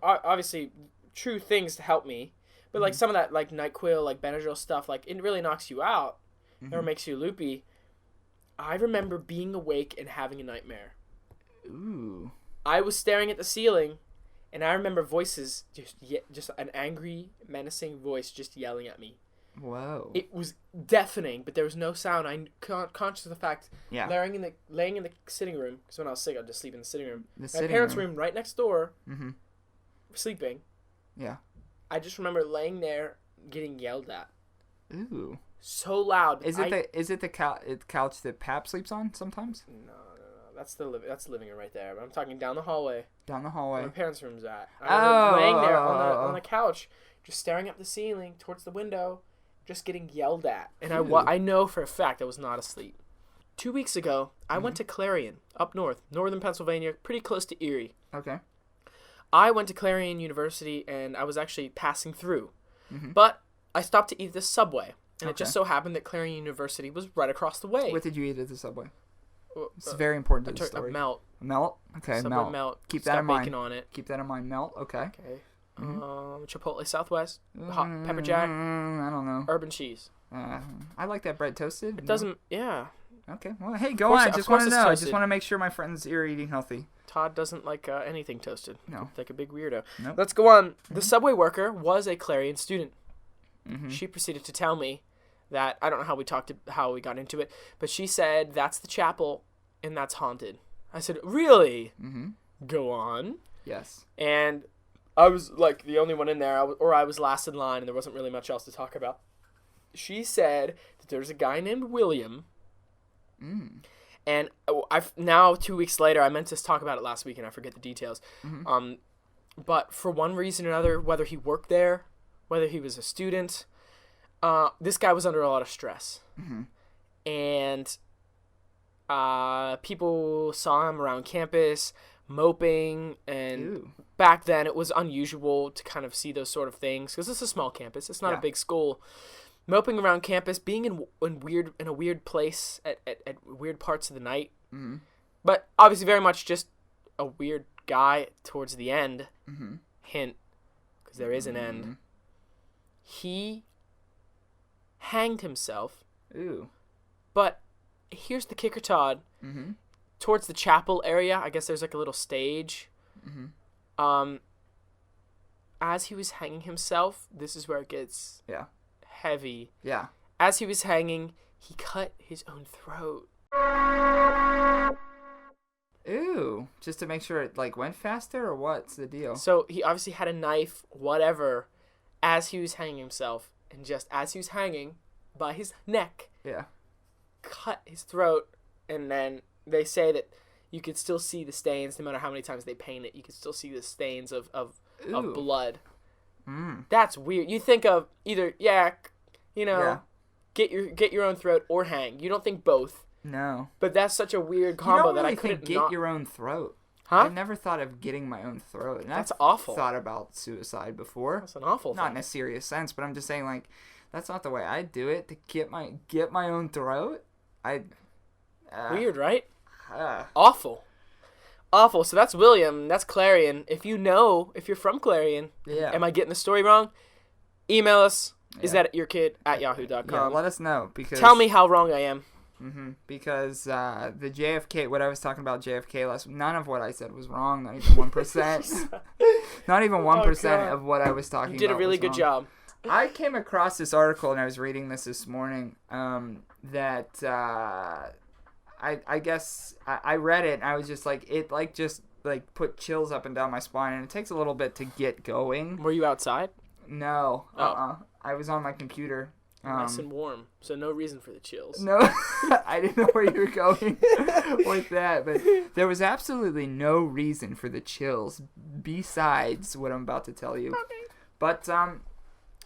Obviously, true things to help me. But like some of that like NyQuil, like Benadryl stuff, like it really knocks you out or makes you loopy. I remember being awake and having a nightmare. Ooh. I was staring at the ceiling, and I remember voices, just an angry, menacing voice just yelling at me. Whoa. It was deafening, but there was no sound. I'm conscious of the fact, laying in the sitting room, because when I was sick, I'd just sleep in the sitting room. My parents' room right next door, sleeping. Yeah. I just remember laying there, getting yelled at. Ooh. So loud. Is it the couch that Pap sleeps on sometimes? No. That's the living room right there. But I'm talking down the hallway. Down the hallway. Where my parents' room's at. I was laying there on the couch, just staring up the ceiling towards the window, just getting yelled at. And I know for a fact I was not asleep. 2 weeks ago, I went to Clarion, up north, northern Pennsylvania, pretty close to Erie. Okay. I went to Clarion University, and I was actually passing through. Mm-hmm. But I stopped to eat at the Subway. And it just so happened that Clarion University was right across the way. What did you eat at the Subway? It's very important to the story. A melt. A melt? Okay, Subway melt. Keep that in mind. Bacon on it. Keep that in mind. Melt, okay. Chipotle Southwest. Hot pepper jack. I don't know. Urban cheese. I like that bread toasted. It doesn't, yeah. Okay, well, hey, go on. I just want to know. I just want to make sure my friends are eating healthy. Todd doesn't like anything toasted. No. Like a big weirdo. Nope. Let's go on. The Subway worker was a Clarion student. Mm-hmm. She proceeded to tell me that, I don't know how we got into it, but she said that's the chapel and that's haunted. I said, really? Mm-hmm. Go on. Yes. And I was like the only one in there, I was last in line, and there wasn't really much else to talk about. She said that there's a guy named William, And I've now 2 weeks later, I meant to talk about it last week and I forget the details. Mm-hmm. But for one reason or another, whether he worked there, whether he was a student, this guy was under a lot of stress. Mm-hmm. And people saw him around campus moping, and Ew. back then it was unusual to kind of see those sort of things because it's a small campus. It's not Yeah. a big school. Moping around campus, being in a weird place at weird parts of the night. Mm-hmm. But obviously very much just a weird guy towards the end. Mm-hmm. Hint, because there is an Mm-hmm. end. He hanged himself. Ooh. But here's the kicker, Todd. Mm-hmm. Towards the chapel area, I guess there's like a little stage. Mm-hmm. As he was hanging himself, this is where it gets Yeah. heavy. Yeah. As he was hanging, he cut his own throat. Ooh. Just to make sure it like went faster, or what's the deal? So he obviously had a knife, whatever, as he was hanging himself, and just as he was hanging by his neck, Yeah. cut his throat. And then they say that you could still see the stains, no matter how many times they paint it. You could still see the stains of Ooh. blood. Mm. That's weird. You think of either Yeah. get your own throat or hang. You don't think both. No. But that's such a weird You combo don't that really I couldn't think get not. your own throat. Huh? I never thought of getting my own throat. And That's I've awful. Thought about suicide before. That's an awful Not thing. in a serious sense, but I'm just saying, like, that's not the way I do it. To get my own throat, Weird, right? uh, Awful. Awful. So that's William. That's Clarion. If you're from Clarion, yeah. am I getting the story wrong? Email us. Is Yeah. that yourkid@yahoo.com? Yeah, let us know, because Tell me how wrong I am. because the JFK, what I was talking about JFK last, none of what I said was wrong. Not even 1%. Not even 1% God. of what I was talking You about. did a really was good wrong. job. I came across this article, and I was reading this morning, that I guess I read it, and I was just like, it just put chills up and down my spine, and it takes a little bit to get going. Were you outside? No. Oh. I was on my computer. Nice and warm, so no reason for the chills. No, I didn't know where you were going with that, but there was absolutely no reason for the chills besides what I'm about to tell you. Okay. But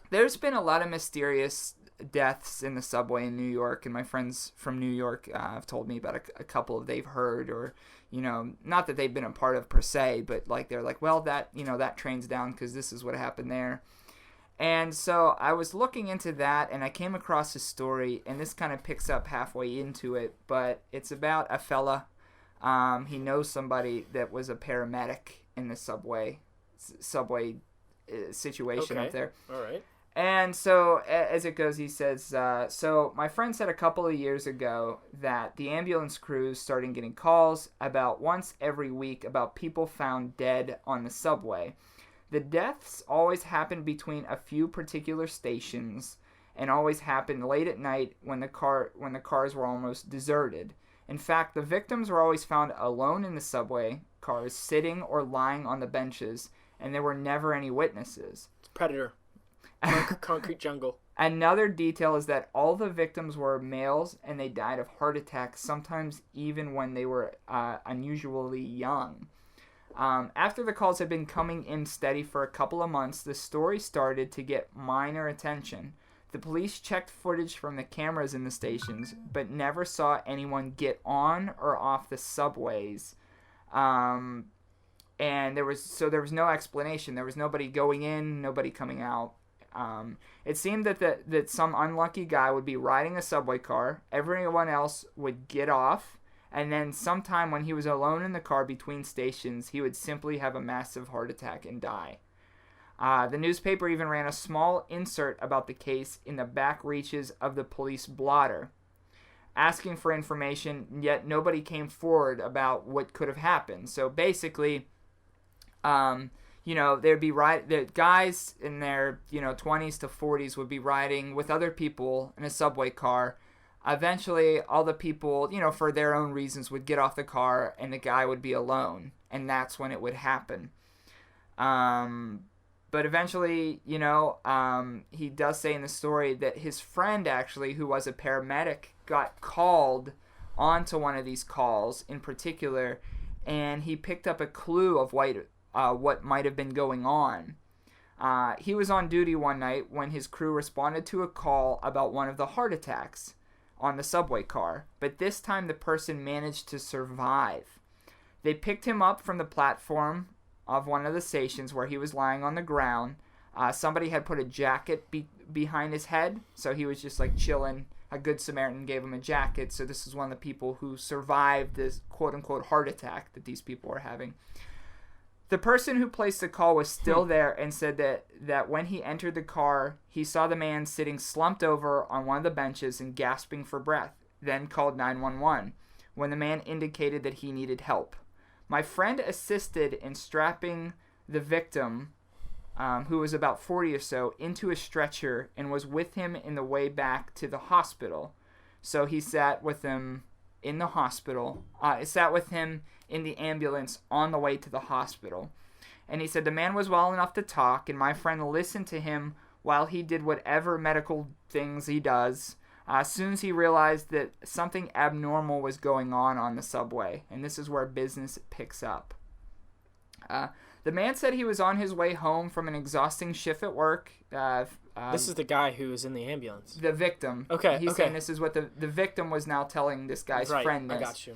there's been a lot of mysterious deaths in the subway in New York, and my friends from New York have told me about a couple of they've heard, or not that they've been a part of per se, but like they're like, well, that that train's down because this is what happened there. And so I was looking into that, and I came across a story, and this kind of picks up halfway into it, but it's about a fella. He knows somebody that was a paramedic in the subway situation up there. All right. And so, as it goes, he says, so my friend said a couple of years ago that the ambulance crews started getting calls about once every week about people found dead on the subway. The deaths always happened between a few particular stations, and always happened late at night when the cars were almost deserted. In fact, the victims were always found alone in the subway cars, sitting or lying on the benches, and there were never any witnesses. It's Predator. Concrete jungle. Another detail is that all the victims were males, and they died of heart attacks, sometimes even when they were unusually young. After the calls had been coming in steady for a couple of months, the story started to get minor attention. The police checked footage from the cameras in the stations, but never saw anyone get on or off the subways. And there was no explanation. There was nobody going in, nobody coming out. It seemed that some unlucky guy would be riding a subway car, everyone else would get off, and then sometime when he was alone in the car between stations, he would simply have a massive heart attack and die. The newspaper even ran a small insert about the case in the back reaches of the police blotter, asking for information, yet nobody came forward about what could have happened. So basically, there'd be the guys in their 20s to 40s would be riding with other people in a subway car. Eventually, all the people, for their own reasons, would get off the car, and the guy would be alone, and that's when it would happen. But eventually, he does say in the story that his friend, actually, who was a paramedic, got called onto one of these calls in particular, and he picked up a clue of what might have been going on. He was on duty one night when his crew responded to a call about one of the heart attacks on the subway car, but this time the person managed to survive. They picked him up from the platform of one of the stations where he was lying on the ground. Somebody had put a jacket behind his head, so he was just like chilling. A good Samaritan gave him a jacket, so this is one of the people who survived this quote-unquote heart attack that these people were having. The person who placed the call was still there and said that when he entered the car, he saw the man sitting slumped over on one of the benches and gasping for breath, then called 911 when the man indicated that he needed help. My friend assisted in strapping the victim, who was about 40 or so, into a stretcher and was with him in the way back to the hospital. So he sat with him in the hospital, sat with him in the ambulance on the way to the hospital. And he said the man was well enough to talk, and my friend listened to him while he did whatever medical things he does. As soon as he realized that something abnormal was going on the subway, and this is where business picks up. The man said he was on his way home from an exhausting shift at work. This is the guy who was in the ambulance. The victim. Okay. He's saying this is what the victim was now telling this guy's friend this. I got you.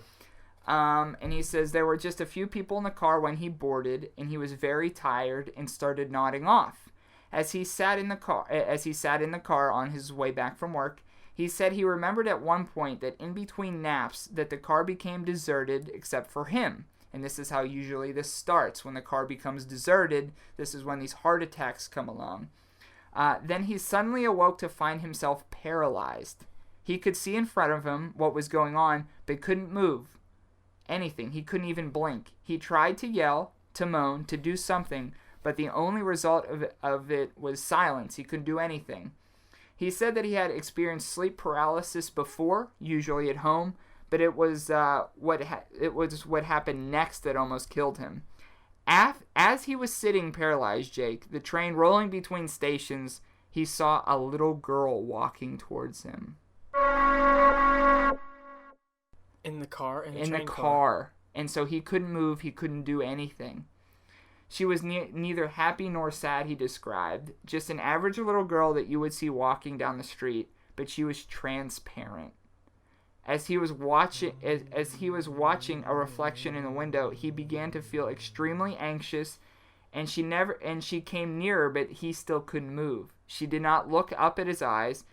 And he says there were just a few people in the car when he boarded, and he was very tired and started nodding off. As he sat in the car on his way back from work, he said he remembered at one point that in between naps that the car became deserted except for him. And this is how usually this starts. When the car becomes deserted, this is when these heart attacks come along. Then he suddenly awoke to find himself paralyzed. He could see in front of him what was going on, but couldn't move anything. He couldn't even blink. He tried to yell, to moan, to do something, but the only result of it was silence. He couldn't do anything. He said that he had experienced sleep paralysis before, usually at home, but it was what happened next that almost killed him. As he was sitting paralyzed, Jake, the train rolling between stations, he saw a little girl walking towards him. In the car? In the car. And so he couldn't move, he couldn't do anything. She was neither happy nor sad, he described. Just an average little girl that you would see walking down the street, but she was transparent. As he was watching a reflection in the window, he began to feel extremely anxious, and she came nearer, but he still couldn't move. She did not look up at his eyes,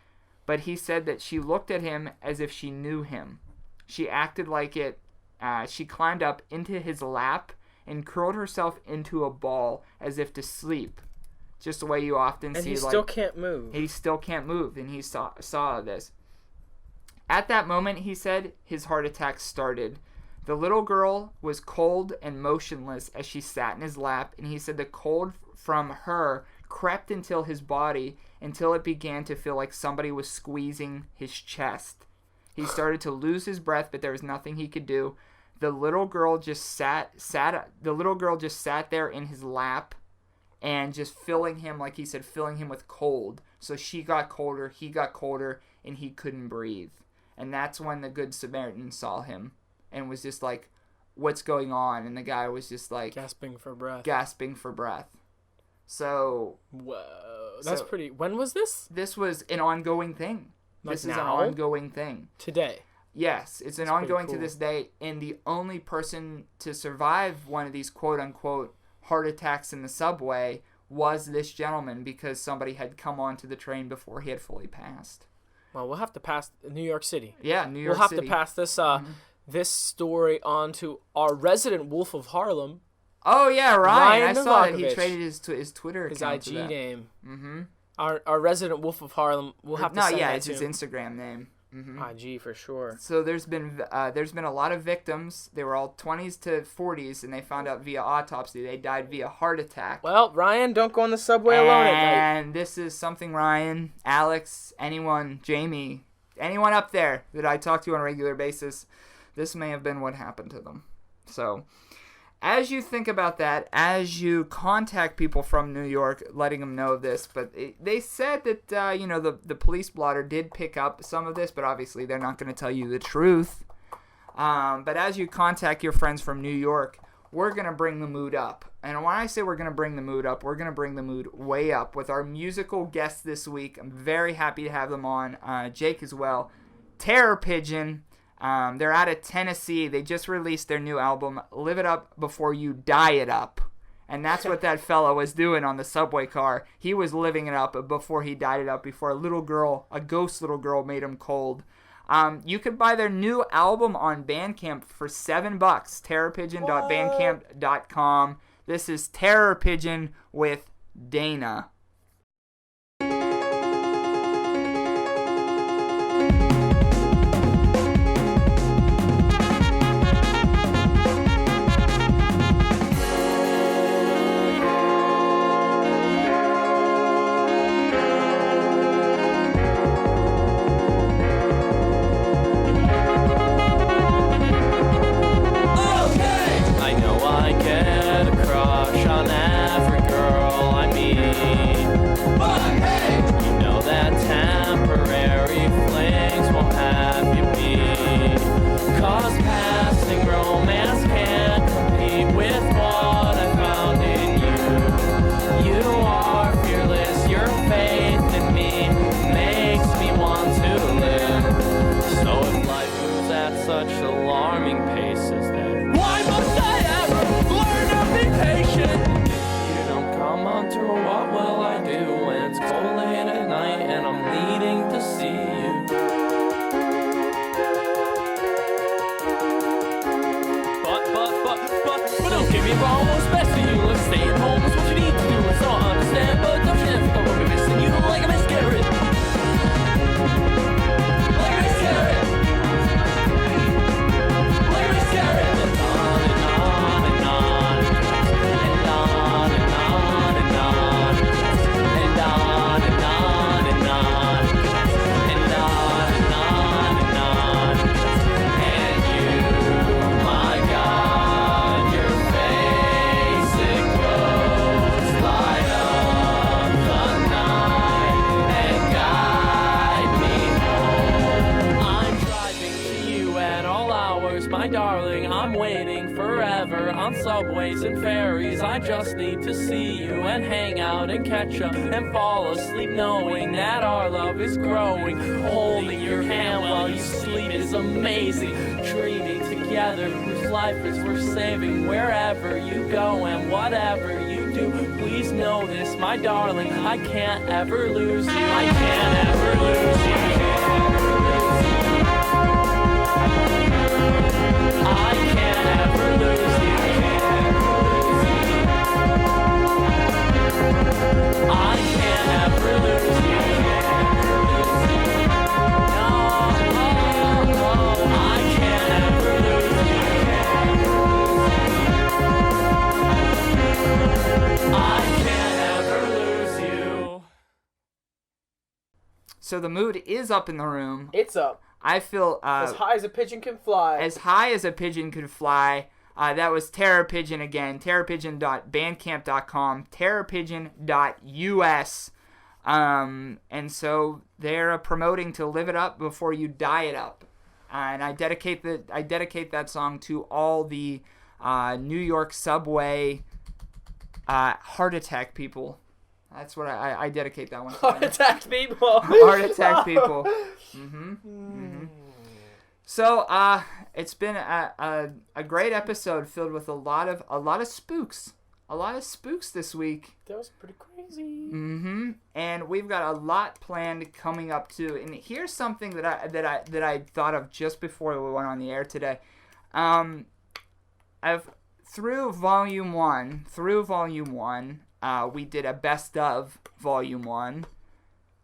but he said that she looked at him as if she knew him. She acted like it. She climbed up into his lap and curled herself into a ball as if to sleep. Just the way you often see. And he still can't move. He still can't move, and he saw this. At that moment, he said, his heart attack started. The little girl was cold and motionless as she sat in his lap, and he said the cold from her crept into his body until it began to feel like somebody was squeezing his chest. He started to lose his breath, but there was nothing he could do. The little girl just sat there in his lap and just filling him, like he said, filling him with cold. So she got colder, he got colder, and he couldn't breathe. And that's when the Good Samaritan saw him and was just like, what's going on? And the guy was just like... Gasping for breath. So... Whoa. That's pretty... When was this? This was an ongoing thing. This is an ongoing thing. Today? Yes. It's an ongoing to this day. And the only person to survive one of these quote-unquote heart attacks in the subway was this gentleman because somebody had come onto the train before he had fully passed. Well, we'll have to pass New York City. Yeah, New York City. We'll have to pass this this story on to our resident Wolf of Harlem. Oh, yeah, Ryan. I saw that he traded his Twitter account. His IG name. Mm-hmm. Our resident Wolf of Harlem. We'll have to send that it's his Instagram name. Mm-hmm. IG for sure. So there's been a lot of victims. They were all 20s to 40s, and they found out via autopsy they died via heart attack. Well, Ryan, don't go on the subway alone at night. And this is something Ryan, Alex, anyone, Jamie, anyone up there that I talk to on a regular basis, this may have been what happened to them. So as you think about that, as you contact people from New York, letting them know this, but they said that, the police blotter did pick up some of this, but obviously they're not going to tell you the truth. But as you contact your friends from New York, we're going to bring the mood up. And when I say we're going to bring the mood up, we're going to bring the mood way up with our musical guests this week. I'm very happy to have them on. Jake as well. Terror Pigeon. They're out of Tennessee. They just released their new album, Live It Up Before You Die It Up. And that's what that fella was doing on the subway car. He was living it up before he died it up, before a ghost little girl made him cold. You could buy their new album on Bandcamp for $7. terrorpigeon.bandcamp.com. This is Terror Pigeon with Dana. Subways and ferries, I just need to see you and hang out and catch up and fall asleep knowing that our love is growing. Holding your hand while you sleep is amazing. Dreaming together whose life is worth saving. Wherever you go and whatever you do, please know this, my darling, I can't ever lose you. I can't ever lose you. I can't ever lose you. I can't ever lose you. No, I can't ever lose you. I can't ever lose you. So the mood is up in the room. It's up. I feel as high as a pigeon can fly. As high as a pigeon could fly. That was Terror Pigeon again. terrorpigeon.bandcamp.com. terrorpigeon.us. And so they're promoting to Live It Up Before You Die It Up. And I dedicate that song to all the New York subway heart attack people. That's what I dedicate that one to. Heart attack people. Heart attack people. So it's been a great episode filled with a lot of spooks. A lot of spooks this week. That was pretty crazy. And we've got a lot planned coming up too. And here's something that I thought of just before we went on the air today. Through volume one, we did a best of volume 1.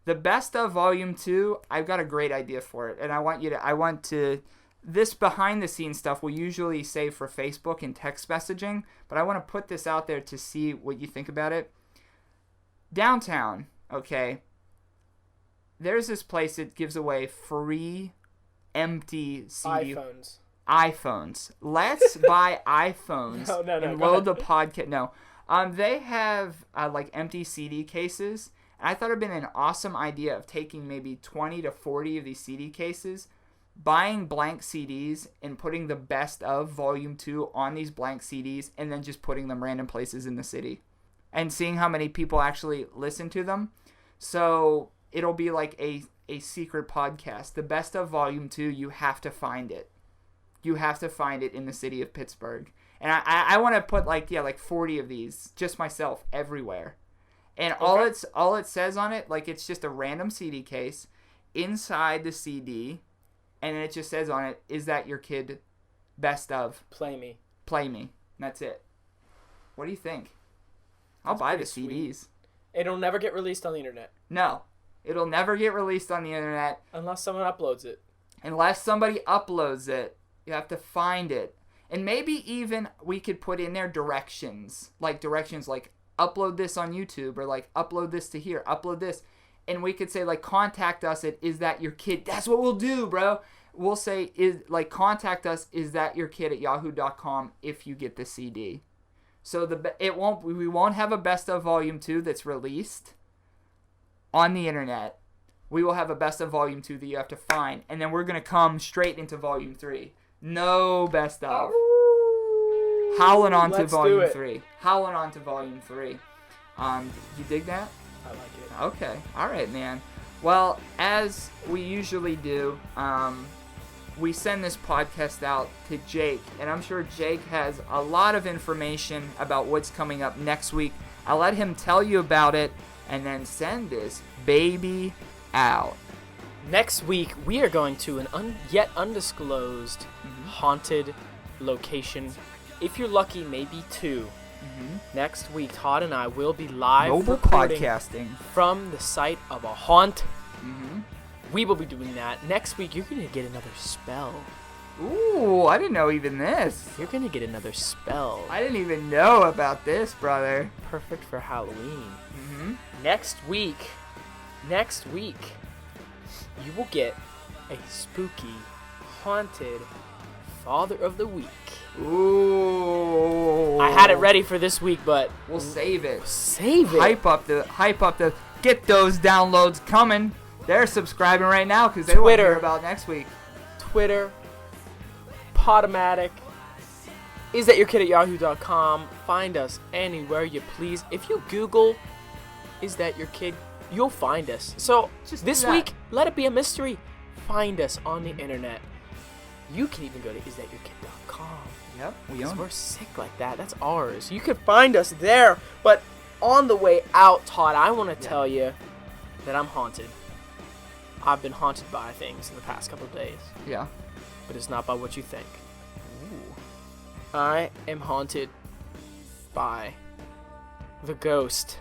The best of volume 2, I've got a great idea for it, and I want to this behind the scenes stuff we usually save for Facebook and text messaging, but I want to put this out there to see what you think about it. Downtown, okay, there's this place that gives away free empty CD iPhones. Let's buy iPhones and load the podcast. No. They have like empty CD cases. And I thought it would have been an awesome idea of taking maybe 20 to 40 of these CD cases, buying blank CDs and putting the best of Volume 2 on these blank CDs and then just putting them random places in the city and seeing how many people actually listen to them. So it'll be like a secret podcast. The best of Volume 2, you have to find it. You have to find it in the city of Pittsburgh. And I want to put like 40 of these, just myself, everywhere. And okay. all it says on it, like it's just a random CD case inside the CD, and it just says on it, "Is that your kid? Best of. Play me." And that's it. What do you think? I'll buy the CDs. Sweet. It'll never get released on the internet. No, it'll never get released on the internet unless someone uploads it. Unless somebody uploads it, you have to find it. And maybe even we could put in there directions like upload this on YouTube, or like upload this to here, upload this. And we could say like contact us at Is That Your Kid. That's what we'll do, bro. We'll say contact us Is That Your Kid at yahoo.com if you get the CD. So we won't have a best of Volume 2 that's released on the internet. We will have a best of Volume 2 that you have to find, and then we're going to come straight into Volume 3. No best of. Howling on to Volume 3. Howling on to Volume 3. You dig that? I like it. Okay. All right, man. Well, as we usually do, we send this podcast out to Jake, and I'm sure Jake has a lot of information about what's coming up next week. I'll let him tell you about it, and then send this baby out. Next week, we are going to an yet undisclosed haunted location. If you're lucky, maybe 2. Next week, Todd and I will be live mobile podcasting from the site of a haunt. We will be doing that. Next week, you're going to get another spell. Ooh, I didn't know even this. You're going to get another spell. I didn't even know about this, brother. Perfect for Halloween. Next week, you will get a spooky, haunted Father of the Week. Ooh. I had it ready for this week, but we'll save it. Hype up the. Get those downloads coming. They're subscribing right now because they want to hear about next week. Twitter, Podomatic, isthatyourkid at yahoo.com. Find us anywhere you please. If you Google Is That Your Kid, you'll find us. So just this week, let it be a mystery. Find us on the internet. You can even go to isthatyourkid.com. Yep, we're sick like that. That's ours. You can find us there. But on the way out, Todd, I want to tell you that I'm haunted. I've been haunted by things in the past couple of days. Yeah. But it's not by what you think. Ooh. I am haunted by the ghost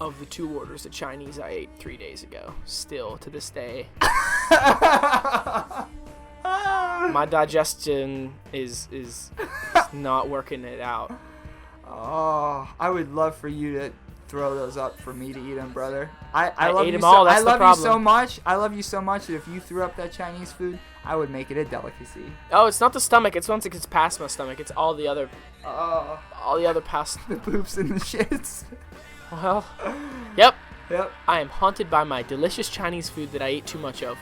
of the 2 orders of Chinese I ate 3 days ago. Still, to this day. My digestion is not working it out. Oh, I would love for you to throw those up for me to eat them, brother. I love ate you them all. That's I love the problem. you so much. I love you so much that if you threw up that Chinese food, I would make it a delicacy. Oh, it's not the stomach. It's once it gets past my stomach. It's all the other past the poops and the shits. Well, yep. Yep. I am haunted by my delicious Chinese food that I ate too much of.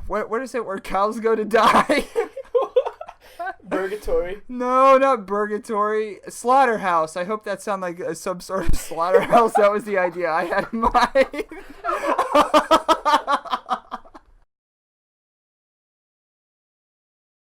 What is it where cows go to die? Purgatory. No, not purgatory. Slaughterhouse. I hope that sounded like some sort of slaughterhouse. That was the idea I had in mind.